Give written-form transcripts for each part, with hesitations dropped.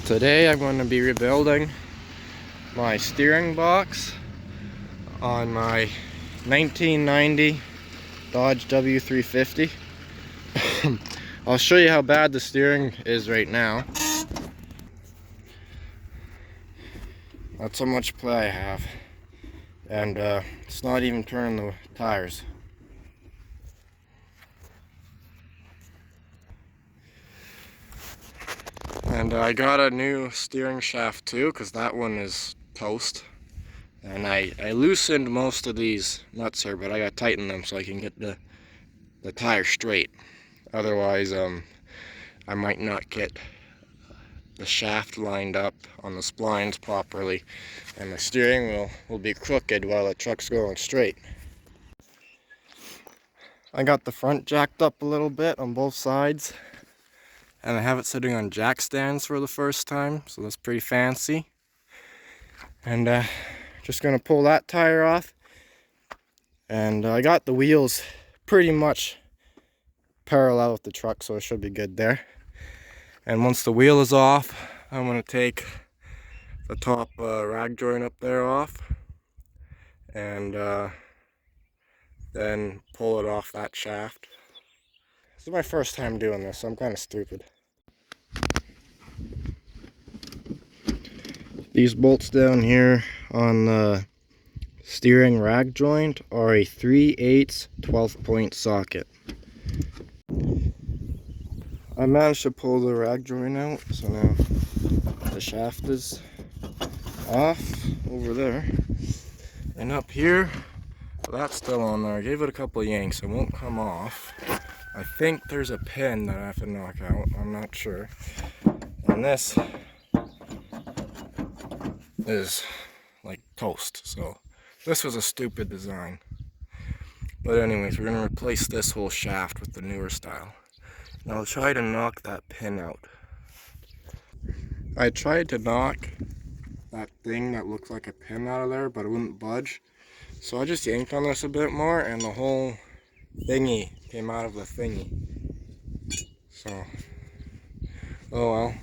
Today I'm going to be rebuilding my steering box on my 1990 Dodge W350. I'll show you how bad the steering is right now. That's how much play I have, and it's not even turning the tires. And I got a new steering shaft too, because that one is toast. And I loosened most of these nuts here, but I gotta tighten them so I can get the tire straight. Otherwise, I might not get the shaft lined up on the splines properly, and the steering wheel will be crooked while the truck's going straight. I got the front jacked up a little bit on both sides, and I have it sitting on jack stands for the first time, so that's pretty fancy. And just gonna pull that tire off, and I got the wheels pretty much parallel with the truck, so it should be good there. And once the wheel is off, I'm gonna take the top rag joint up there off, and then pull it off that shaft. This is my first time doing this, so I'm kind of stupid. These bolts down here on the steering rag joint are a 3/8 12 point socket. I managed to pull the rag joint out, so now the shaft is off over there. And up here, that's still on there. I gave it a couple of yanks, it won't come off. I think there's a pin that I have to knock out, I'm not sure. And this is like toast, so this was a stupid design. But anyways, we're gonna replace this whole shaft with the newer style. And I'll try to knock that pin out. I tried to knock that thing that looked like a pin out of there, but it wouldn't budge. So I just yanked on this a bit more, and the whole thingy came out of the thingy. So, oh well.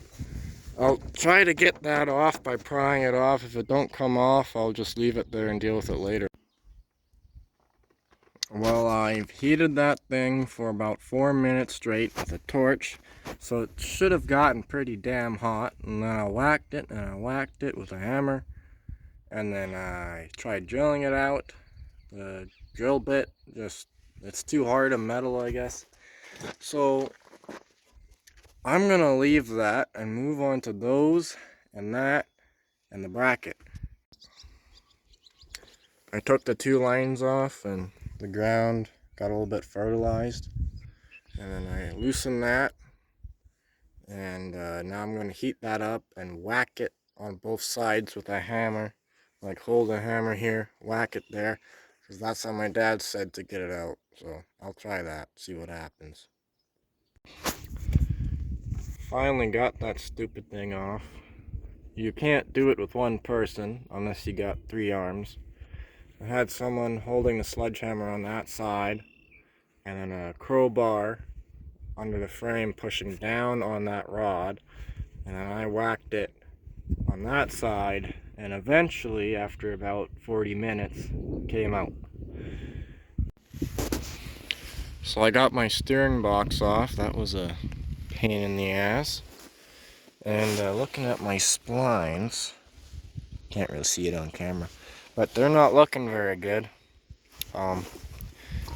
I'll try to get that off by prying it off. If it don't come off, I'll just leave it there and deal with it later. Well, I've heated that thing for about 4 minutes straight with a torch, so it should have gotten pretty damn hot. And then I whacked it, and I whacked it with a hammer, and then I tried drilling it out. The drill bit it's too hard of metal, I guess. So I'm gonna leave that and move on to those and that and the bracket. I took the 2 lines off, and the ground got a little bit fertilized, and then I loosened that, and now I'm going to heat that up and whack it on both sides with a hammer. Like, hold the hammer here, whack it there, because that's how my dad said to get it out. So I'll try that, see what happens. Finally got that stupid thing off. You can't do it with one person unless you got 3 arms. I had someone holding the sledgehammer on that side, and then a crowbar under the frame pushing down on that rod, and then I whacked it on that side, and eventually, after about 40 minutes, it came out. So I got my steering box off. That was a pain in the ass. And looking at my splines, can't really see it on camera, but they're not looking very good.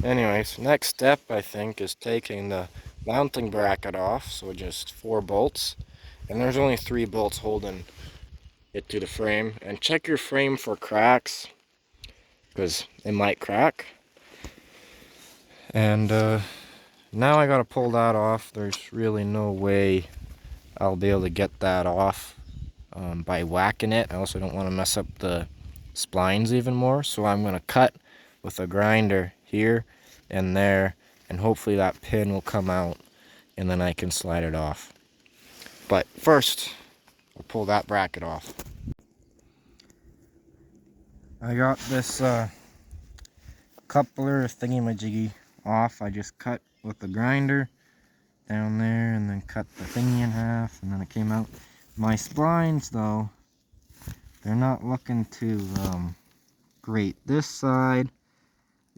Anyways, next step I think is taking the mounting bracket off, so just 4 bolts, and there's only 3 bolts holding it to the frame. And check your frame for cracks, because it might crack. And now I gotta pull that off. There's really no way I'll be able to get that off by whacking it. I also don't want to mess up the splines even more, so I'm going to cut with a grinder here and there, and hopefully that pin will come out, and then I can slide it off. But first, I'll pull that bracket off. I got this coupler thingy-majiggy off. I just cut with the grinder down there, and then cut the thingy in half, and then it came out. My splines, though, they're not looking too great. This side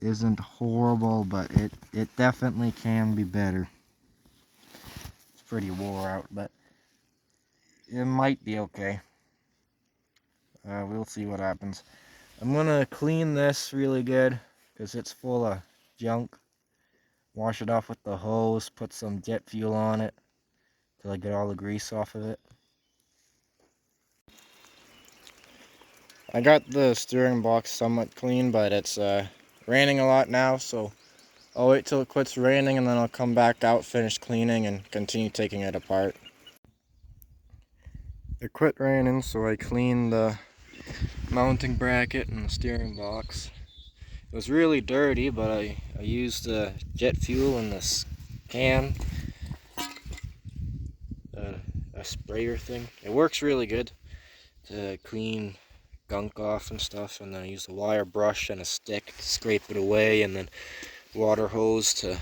isn't horrible, but it definitely can be better. It's pretty wore out, but it might be okay. We'll see what happens. I'm gonna clean this really good because it's full of junk. Wash it off with the hose, put some jet fuel on it till I get all the grease off of it. I got the steering box somewhat clean, but it's raining a lot now, so I'll wait till it quits raining and then I'll come back out, finish cleaning, and continue taking it apart. It quit raining, so I cleaned the mounting bracket and the steering box. It was really dirty, but I used jet fuel in this can, a sprayer thing. It works really good to clean gunk off and stuff, and then I use a wire brush and a stick to scrape it away, and then water hose to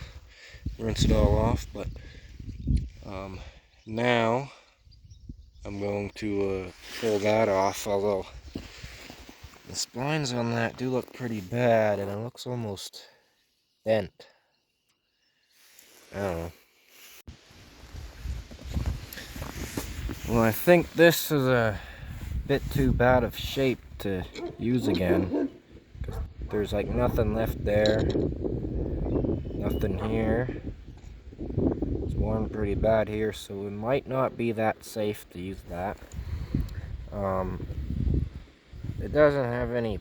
rinse it all off. But now I'm going to pull that off, although the splines on that do look pretty bad, and it looks almost bent. I don't know. Well, I think this is a bit too bad of shape to use again. 'Cause there's like nothing left there. Nothing here. It's worn pretty bad here, so it might not be that safe to use that. It doesn't have any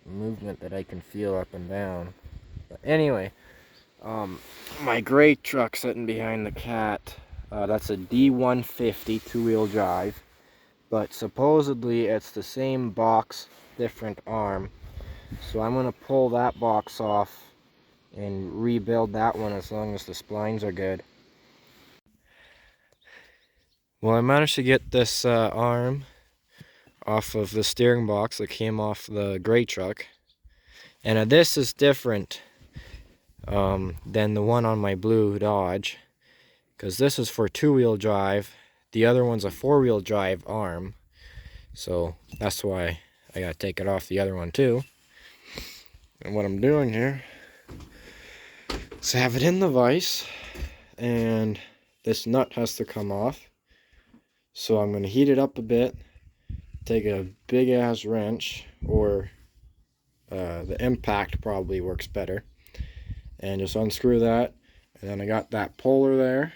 movement that I can feel up and down. But anyway, my gray truck sitting behind the cat, that's a D150 two-wheel drive, but supposedly it's the same box, different arm. So I'm going to pull that box off and rebuild that one as long as the splines are good. Well, I managed to get this arm off of the steering box that came off the gray truck, and this is different than the one on my blue Dodge, because this is for two-wheel drive. The other one's a four-wheel drive arm, so that's why I gotta take it off the other one too. And what I'm doing here is have it in the vise, and this nut has to come off. So I'm gonna heat it up a bit, take a big ass wrench, or the impact probably works better, and just unscrew that. And then I got that puller there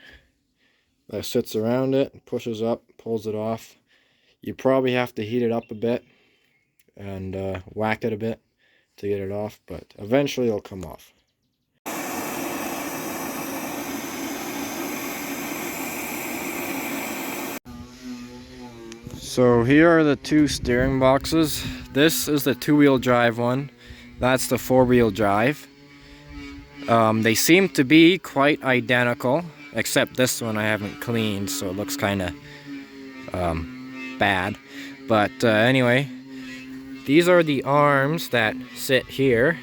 that sits around it, pushes up, pulls it off. You probably have to heat it up a bit and whack it a bit to get it off, but eventually it'll come off. So here are the two steering boxes. This is the two-wheel drive one. That's the four-wheel drive. They seem to be quite identical, except this one I haven't cleaned, so it looks kind of bad. But anyway, these are the arms that sit here,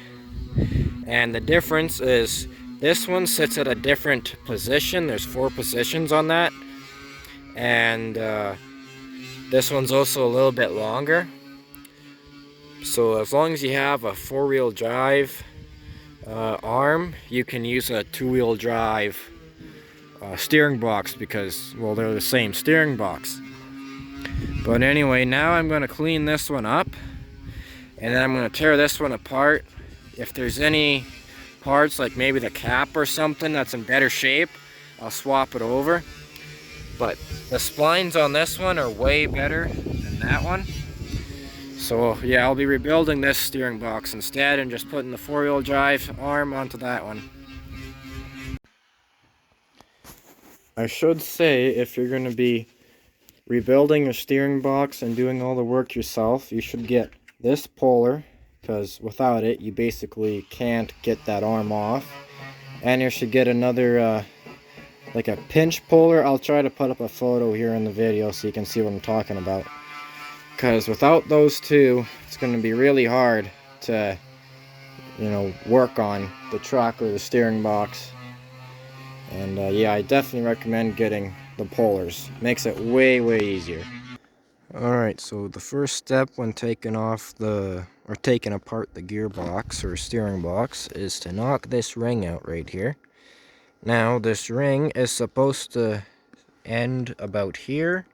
and the difference is this one sits at a different position. There's 4 positions on that, and this one's also a little bit longer. So as long as you have a four-wheel drive arm, you can use a two-wheel drive steering box, because, well, they're the same steering box. But anyway, now I'm going to clean this one up, and then I'm going to tear this one apart. If there's any parts, like maybe the cap or something that's in better shape, I'll swap it over. But the splines on this one are way better than that one. So yeah, I'll be rebuilding this steering box instead and just putting the four-wheel drive arm onto that one. I should say, if you're going to be rebuilding your steering box and doing all the work yourself, you should get this puller, because without it you basically can't get that arm off. And you should get another like a pinch puller. I'll try to put up a photo here in the video so you can see what I'm talking about, because without those two it's going to be really hard to, you know, work on the truck or the steering box. And yeah, I definitely recommend getting the pullers. Makes it way easier. Alright, so the first step when taking apart the gearbox or steering box is to knock this ring out right here. Now this ring is supposed to end about here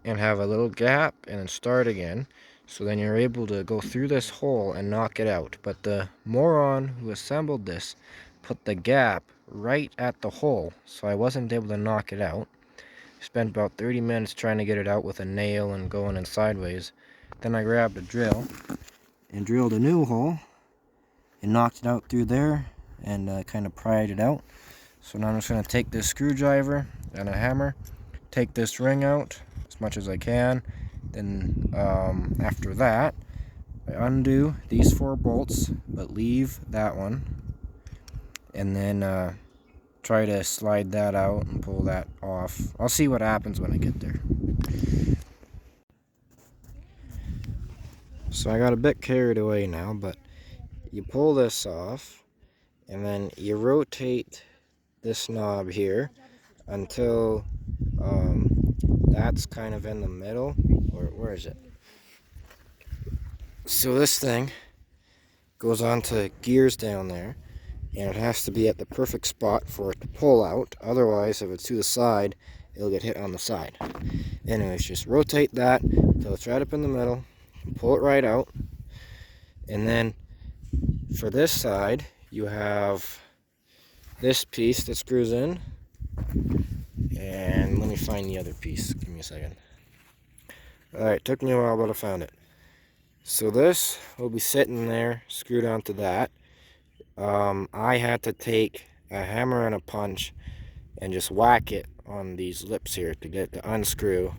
and have a little gap and then start again. So then you're able to go through this hole and knock it out. But the moron who assembled this put the gap right at the hole, so I wasn't able to knock it out. Spent about 30 minutes trying to get it out with a nail and going in sideways. Then I grabbed a drill and drilled a new hole and knocked it out through there and kind of pried it out. So now I'm just going to take this screwdriver and a hammer, take this ring out as much as I can. Then after that, I undo these 4 bolts, but leave that one. And then try to slide that out and pull that off. I'll see what happens when I get there. So I got a bit carried away now, but you pull this off and then you rotate this knob here until that's kind of in the middle. Or where is it? So this thing goes on to gears down there, and it has to be at the perfect spot for it to pull out. Otherwise, if it's to the side, it'll get hit on the side. Anyways, just rotate that until it's right up in the middle, pull it right out. And then for this side, you have this piece that screws in. And let me find the other piece. Give me a second. Alright, took me a while, but I found it. So this will be sitting there, screwed onto that. I had to take a hammer and a punch and just whack it on these lips here to get it to unscrew.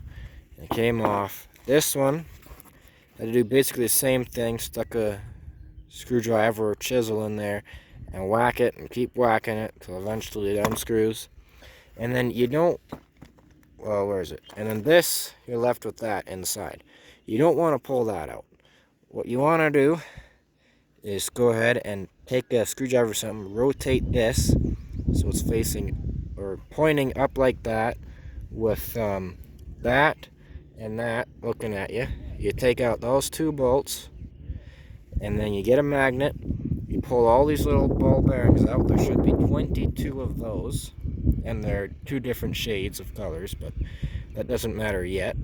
And it came off. This one, I had to do basically the same thing, stuck a screwdriver or chisel in there and whack it and keep whacking it until eventually it unscrews. And then you don't, well, where is it? And then this, you're left with that inside. You don't want to pull that out. What you want to do is go ahead and take a screwdriver or something, rotate this so it's facing or pointing up like that with that and that looking at you. You take out those 2 bolts and then you get a magnet. You pull all these little ball bearings out. There should be 22 of those, and they're 2 different shades of colors, but that doesn't matter yet.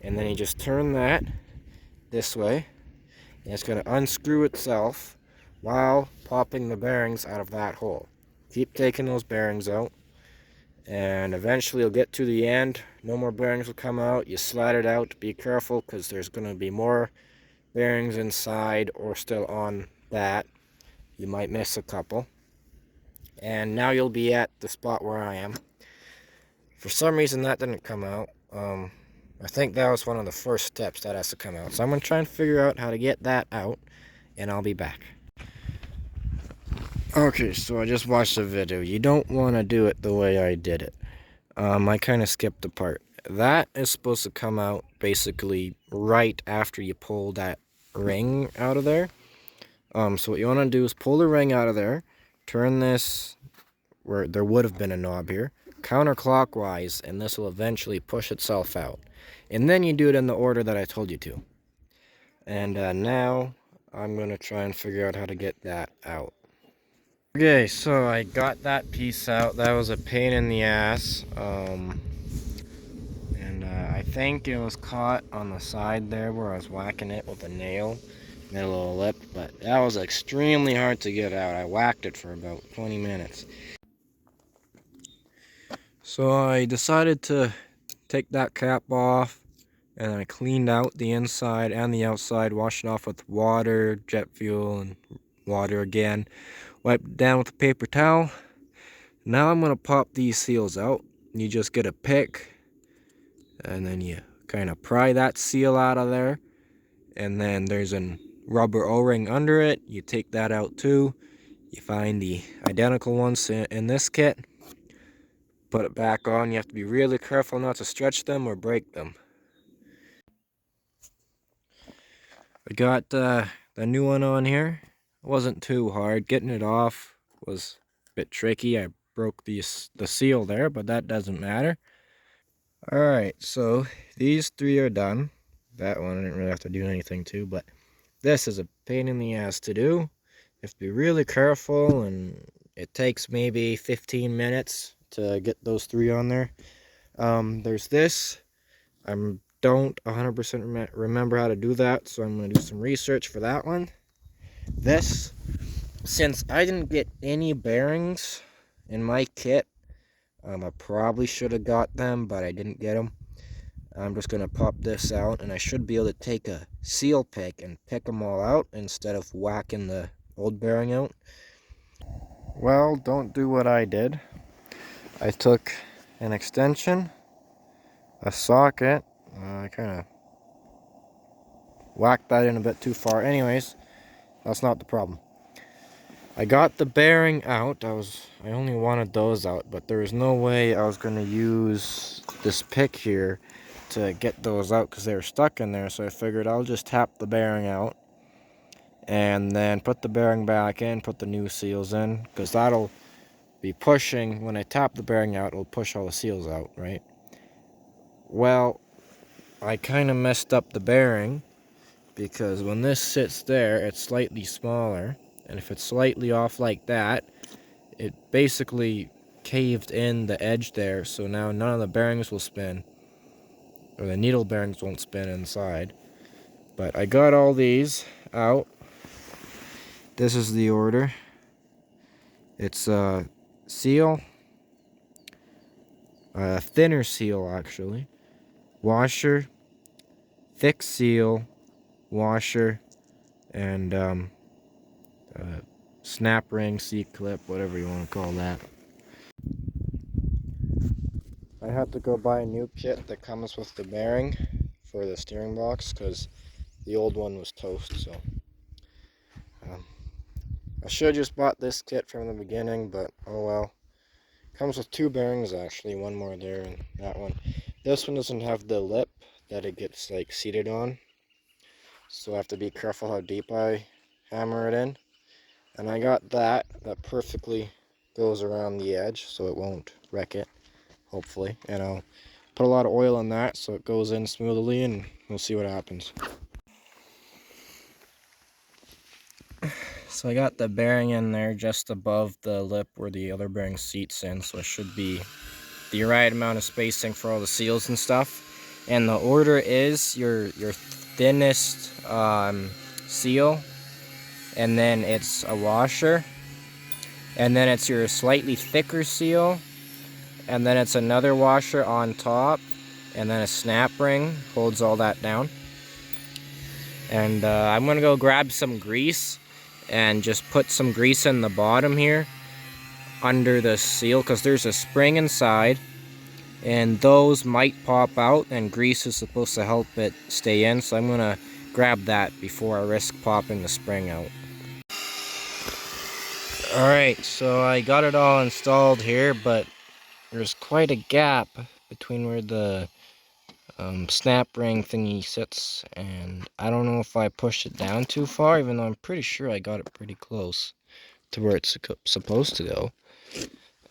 And then you just turn that this way, and it's going to unscrew itself while popping the bearings out of that hole. Keep taking those bearings out, and eventually you'll get to the end. No more bearings will come out. You slide it out. Be careful, because there's going to be more bearings inside or still on that. You might miss a couple. And now you'll be at the spot where I am. For some reason that didn't come out. I think that was one of the first steps that has to come out. So I'm going to try and figure out how to get that out, and I'll be back. Okay, so I just watched the video. You don't want to do it the way I did it. I kind of skipped a part. That is supposed to come out basically right after you pull that ring out of there. So what you want to do is pull the ring out of there, turn this, where there would have been a knob here, counterclockwise, and this will eventually push itself out. And then you do it in the order that I told you to. And now I'm going to try and figure out how to get that out. Okay, so I got that piece out. That was a pain in the ass. I think it was caught on the side there where I was whacking it with a nail. Made a little lip, but that was extremely hard to get out. I whacked it for about 20 minutes. So I decided to take that cap off, and I cleaned out the inside and the outside, washed it off with water, jet fuel, and water again. Wiped it down with a paper towel. Now I'm going to pop these seals out. You just get a pick, and then you kind of pry that seal out of there. And then there's a rubber O-ring under it. You take that out too. You find the identical ones in this kit. Put it back on. You have to be really careful not to stretch them or break them. I got the new one on here. It wasn't too hard. Getting it off was a bit tricky. I broke the seal there, but that doesn't matter. Alright, so these three are done. That one I didn't really have to do anything to, but this is a pain in the ass to do. You have to be really careful, and it takes maybe 15 minutes to get those three on there. There's this. I don't 100% remember how to do that, so I'm going to do some research for that one. This, since I didn't get any bearings in my kit, I probably should have got them, but I didn't get them. I'm just going to pop this out, and I should be able to take a seal pick and pick them all out instead of whacking the old bearing out. Well, don't do what I did. I took an extension, a socket, I kind of whacked that in a bit too far. Anyways, that's not the problem. I got the bearing out. I only wanted those out, but there was no way I was going to use this pick here to get those out because they were stuck in there. So I figured I'll just tap the bearing out and then put the bearing back in, put the new seals in, because that'll be pushing. When I tap the bearing out, it'll push all the seals out, right? Well, I kind of messed up the bearing, because when this sits there, it's slightly smaller, and if it's slightly off like that, it basically caved in the edge there, so now none of the bearings will spin, or the needle bearings won't spin inside. But I got all these out. This is the order. It's a seal, a thinner seal actually, washer, thick seal, washer, and snap ring, C-clip, whatever you want to call that. I had to go buy a new kit that comes with the bearing for the steering box because the old one was toast. So I should have just bought this kit from the beginning, but oh well. Comes with two bearings actually, one more there and that one. This one doesn't have the lip that it gets like seated on, so I have to be careful how deep I hammer it in. And I got that perfectly goes around the edge so it won't wreck it, hopefully. And I'll put a lot of oil in that so it goes in smoothly, and we'll see what happens. So I got the bearing in there just above the lip where the other bearing seats in, so it should be the right amount of spacing for all the seals and stuff. And the order is your thinnest seal, and then it's a washer, and then it's your slightly thicker seal, and then it's another washer on top, and then a snap ring holds all that down. And I'm gonna go grab some grease and just put some grease in the bottom here under the seal, because there's a spring inside and those might pop out, and grease is supposed to help it stay in, so I'm gonna grab that before I risk popping the spring out. Alright, so I got it all installed here, but there's quite a gap between where the snap ring thingy sits, and I don't know if I pushed it down too far, even though I'm pretty sure I got it pretty close to where it's supposed to go.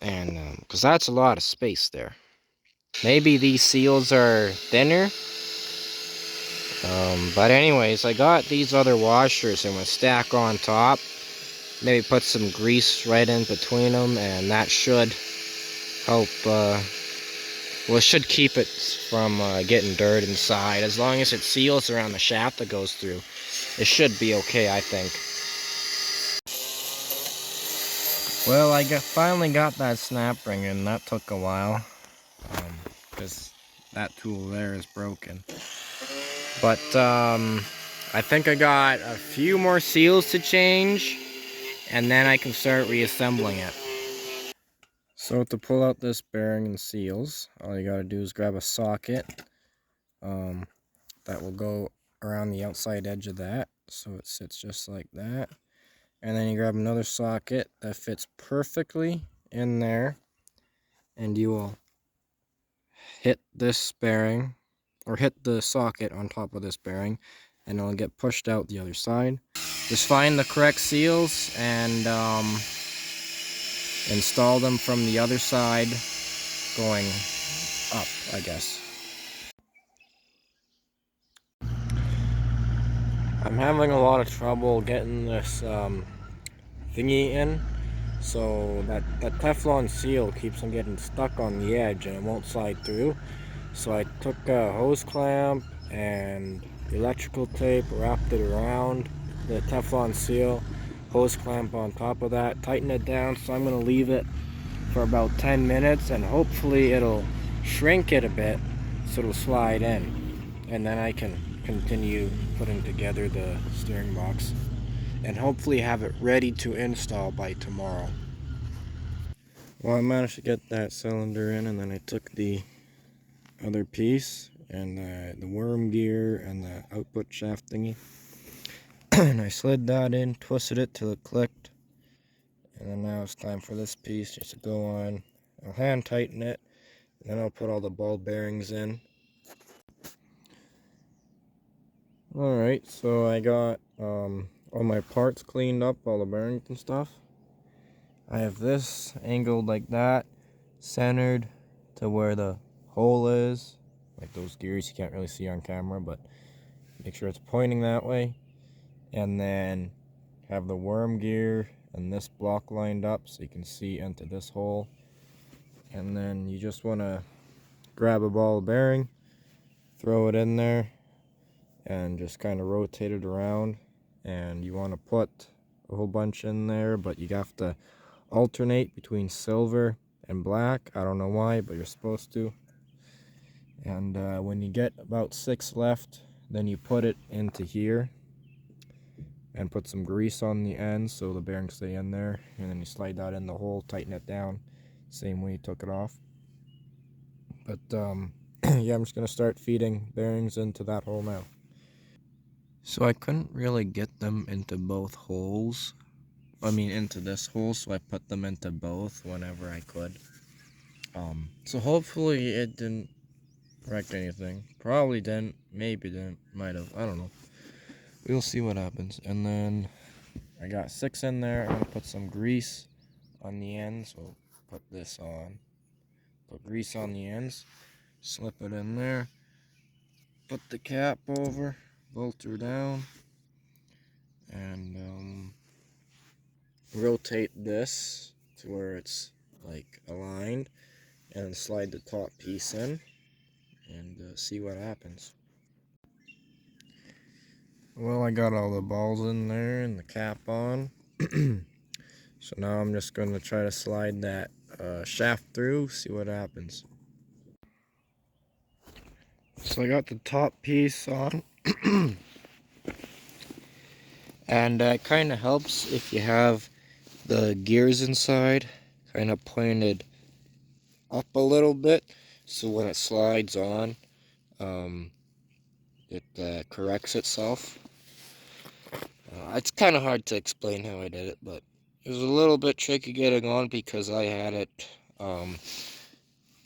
And because that's a lot of space there. Maybe these seals are thinner, but anyways, I got these other washers I'm gonna stack on top. Maybe put some grease right in between them, and that should help, well, it should keep it from getting dirt inside. As long as it seals around the shaft that goes through, it should be okay, I think. Well, I finally got that snap ring in. That took a while, because that tool there is broken. But I think I got a few more seals to change, and then I can start reassembling it. So to pull out this bearing and seals, all you gotta do is grab a socket that will go around the outside edge of that, so it sits just like that. And then you grab another socket that fits perfectly in there, and you will hit this bearing, or hit the socket on top of this bearing, and it'll get pushed out the other side. Just find the correct seals and install them from the other side going up, I guess. I'm having a lot of trouble getting this thingy in. So that Teflon seal keeps on getting stuck on the edge and it won't slide through. So I took a hose clamp and electrical tape, wrapped it around the Teflon seal, hose clamp on top of that, tighten it down. So I'm going to leave it for about 10 minutes and hopefully it'll shrink it a bit so it'll slide in. And then I can continue putting together the steering box and hopefully have it ready to install by tomorrow. Well, I managed to get that cylinder in, and then I took the other piece and the worm gear and the output shaft thingy and I slid that in, twisted it till it clicked, and then now it's time for this piece just to go on. I'll hand tighten it, and then I'll put all the ball bearings in. Alright, so I got all my parts cleaned up, all the bearings and stuff. I have this angled like that, centered to where the hole is. Like those gears you can't really see on camera, but make sure it's pointing that way. And then have the worm gear and this block lined up so you can see into this hole. And then you just want to grab a ball bearing, throw it in there, and just kind of rotate it around. And you want to put a whole bunch in there, but you have to alternate between silver and black. I don't know why, but you're supposed to. And when you get about 6 left, then you put it into here and put some grease on the end so the bearings stay in there, and then you slide that in the hole, tighten it down same way you took it off. But yeah, I'm just gonna start feeding bearings into that hole now. So I couldn't really get them into both holes, into this hole, so I put them into both whenever I could. So hopefully it didn't wreck anything. Probably didn't, maybe didn't, might have, I don't know. We'll see what happens. And then I got 6 in there. I'm gonna put some grease on the ends. So put this on. Put grease on the ends. Slip it in there. Put the cap over. Bolt her down. And rotate this to where it's like aligned. And slide the top piece in. And see what happens. Well, I got all the balls in there and the cap on. So now I'm just going to try to slide that shaft through, see what happens. So I got the top piece on. And it kind of helps if you have the gears inside kind of pointed up a little bit. So when it slides on, it corrects itself. It's kind of hard to explain how I did it, but it was a little bit tricky getting on because I had it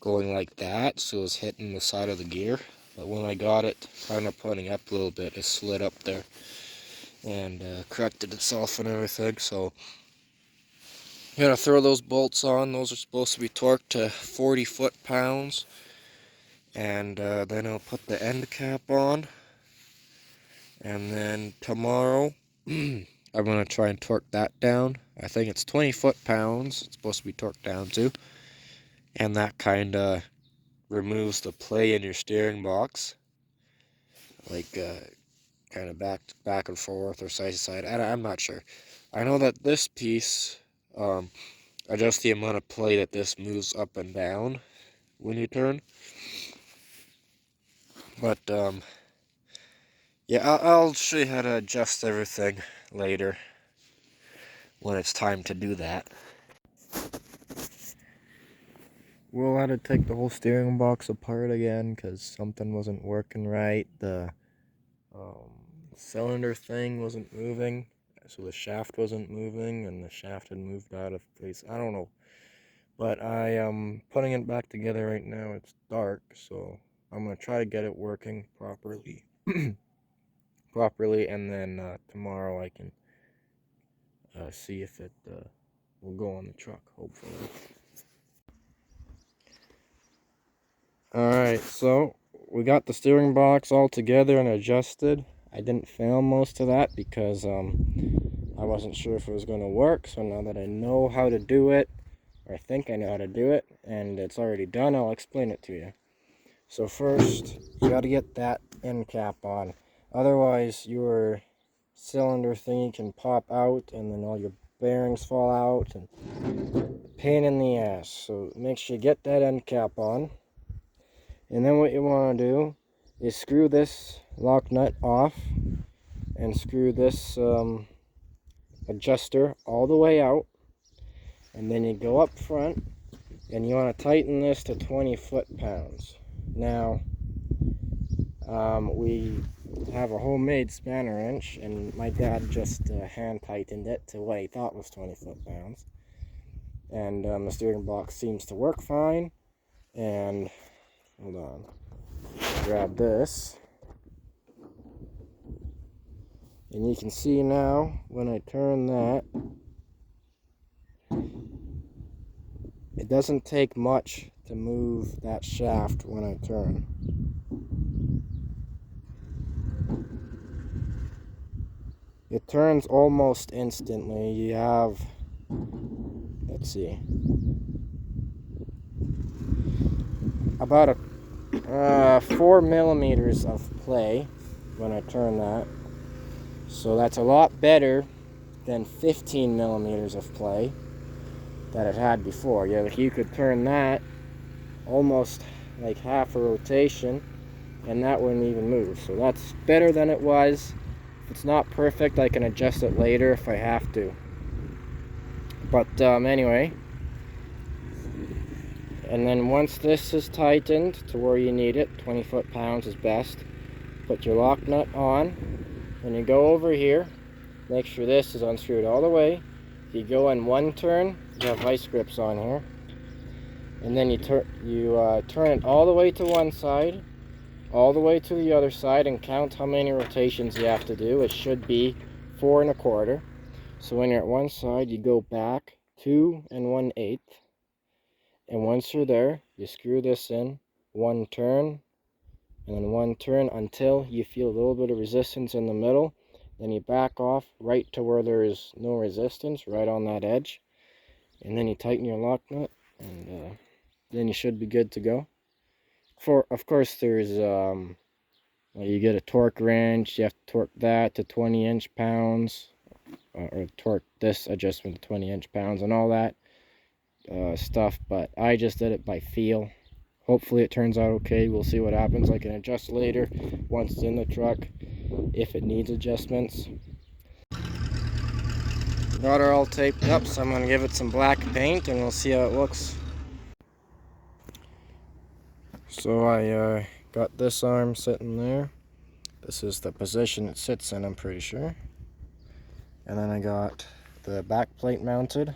going like that, so it was hitting the side of the gear. But when I got it kind of pointing up a little bit, it slid up there and corrected itself and everything. So you gotta throw those bolts on. Those are supposed to be torqued to 40 foot-pounds. And then I'll put the end cap on. And then tomorrow, I'm gonna try and torque that down. I think it's 20 foot-pounds. It's supposed to be torqued down to. And that kind of removes the play in your steering box. Like, kind of back and forth or side to side. I'm not sure. I know that this piece adjusts the amount of play that this moves up and down when you turn. But yeah, I'll show you how to adjust everything later when it's time to do that. We'll have to take the whole steering box apart again because something wasn't working right. The cylinder thing wasn't moving, so the shaft wasn't moving, and the shaft had moved out of place. I don't know, but I am putting it back together right now. It's dark, so I'm gonna try to get it working properly, and then tomorrow I can see if it will go on the truck, hopefully. Alright, so we got the steering box all together and adjusted. I didn't film most of that because I wasn't sure if it was going to work. So now that I know how to do it, or I think I know how to do it, and it's already done, I'll explain it to you. So first, you got to get that end cap on. Otherwise, your cylinder thingy can pop out, and then all your bearings fall out, and pain in the ass. So make sure you get that end cap on. And then what you want to do is screw this lock nut off, and screw this adjuster all the way out. And then you go up front, and you want to tighten this to 20 foot-pounds. Now, we have a homemade spanner wrench, and my dad just hand tightened it to what he thought was 20 foot-pounds. And the steering box seems to work fine. And hold on, grab this, and you can see now when I turn that, it doesn't take much to move that shaft when I turn. It turns almost instantly. You have, let's see, about a 4 millimeters of play when I turn that. So that's a lot better than 15 millimeters of play that it had before. Yeah, you could turn that almost like half a rotation and that wouldn't even move. So that's better than it was. If it's not perfect, I can adjust it later if I have to. But anyway, and then once this is tightened to where you need it, 20 foot-pounds is best, put your lock nut on. When you go over here, make sure this is unscrewed all the way. If you go in one turn, you have vice grips on here. And then you turn it all the way to one side, all the way to the other side, and count how many rotations you have to do. It should be 4 1/4. So when you're at one side, you go back 2 1/8. And once you're there, you screw this in, one turn, and then one turn until you feel a little bit of resistance in the middle. Then you back off right to where there is no resistance, right on that edge. And then you tighten your lock nut, and then you should be good to go. Of course, there's you get a torque wrench. You have to torque that to 20 inch-pounds, or torque this adjustment to 20 inch-pounds, and all that stuff. But I just did it by feel. Hopefully it turns out okay. We'll see what happens. I can adjust later once it's in the truck if it needs adjustments. Got her all taped up, so I'm going to give it some black paint and we'll see how it looks. So I got this arm sitting there. This is the position it sits in, I'm pretty sure. And then I got the back plate mounted.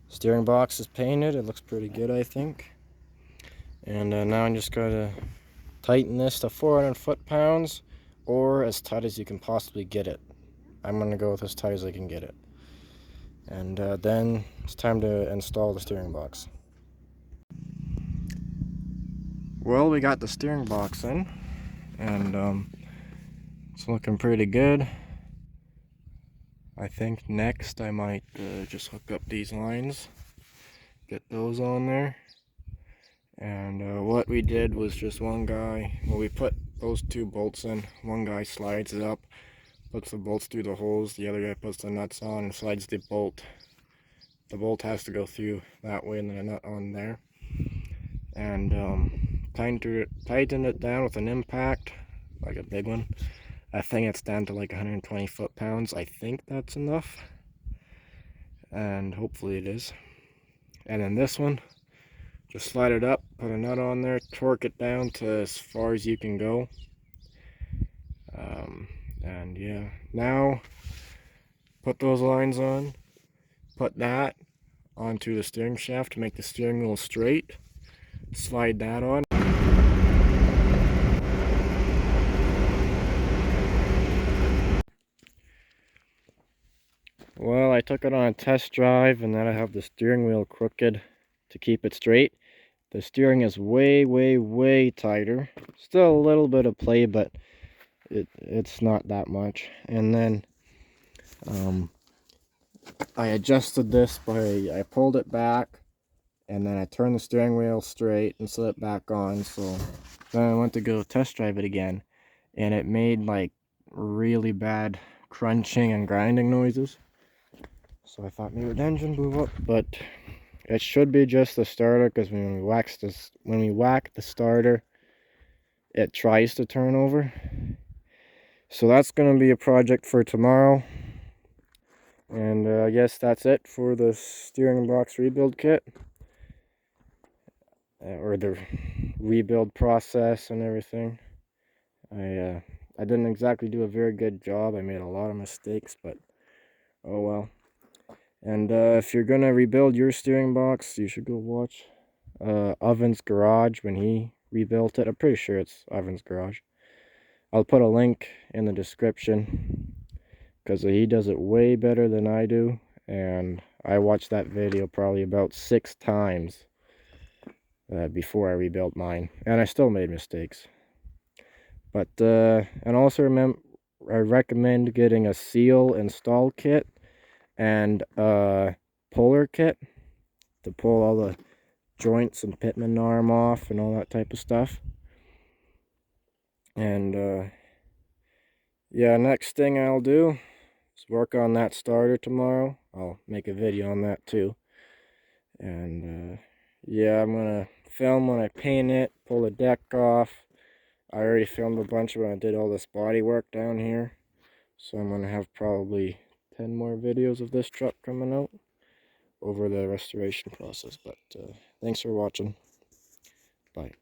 Steering box is painted. It looks pretty good, I think. And now I'm just going to tighten this to 400 foot-pounds, or as tight as you can possibly get it. I'm going to go with as tight as I can get it. And then it's time to install the steering box. Well, we got the steering box in, and it's looking pretty good. I think next I might just hook up these lines, get those on there. And what we did was just one guy, well, we put those 2 bolts in. One guy slides it up, puts the bolts through the holes. The other guy puts the nuts on and slides the bolt. The bolt has to go through that way and then a nut on there. And tightened it down with an impact, like a big one. I think it's down to like 120 foot-pounds. I think that's enough. And hopefully it is. And then this one, just slide it up, put a nut on there, torque it down to as far as you can go. And yeah, now put those lines on, put that onto the steering shaft to make the steering wheel straight, slide that on. Well, I took it on a test drive, and then I have the steering wheel crooked to keep it straight. The steering is way, way, way tighter. Still a little bit of play, but It's not that much. And then I adjusted this by, I pulled it back, and then I turned the steering wheel straight and set it back on. So then I went to go test drive it again, and it made like really bad crunching and grinding noises. So I thought maybe the engine blew up, but it should be just the starter, because when we whack the starter, it tries to turn over. So that's going to be a project for tomorrow. And I guess that's it for the steering box rebuild kit, or the rebuild process and everything. I didn't exactly do a very good job. I made a lot of mistakes, but oh well. And if you're gonna rebuild your steering box, you should go watch Oven's Garage when he rebuilt it. I'm pretty sure it's Oven's Garage. I'll put a link in the description, because he does it way better than I do, and I watched that video probably about 6 times before I rebuilt mine, and I still made mistakes. But and also remember, I recommend getting a seal install kit and a puller kit to pull all the joints and pitman arm off and all that type of stuff. And yeah, next thing I'll do is work on that starter tomorrow. I'll make a video on that too. And yeah, I'm gonna film when I paint it, pull the deck off. I already filmed a bunch when I did all this body work down here, so I'm gonna have probably 10 more videos of this truck coming out over the restoration process. But thanks for watching. Bye.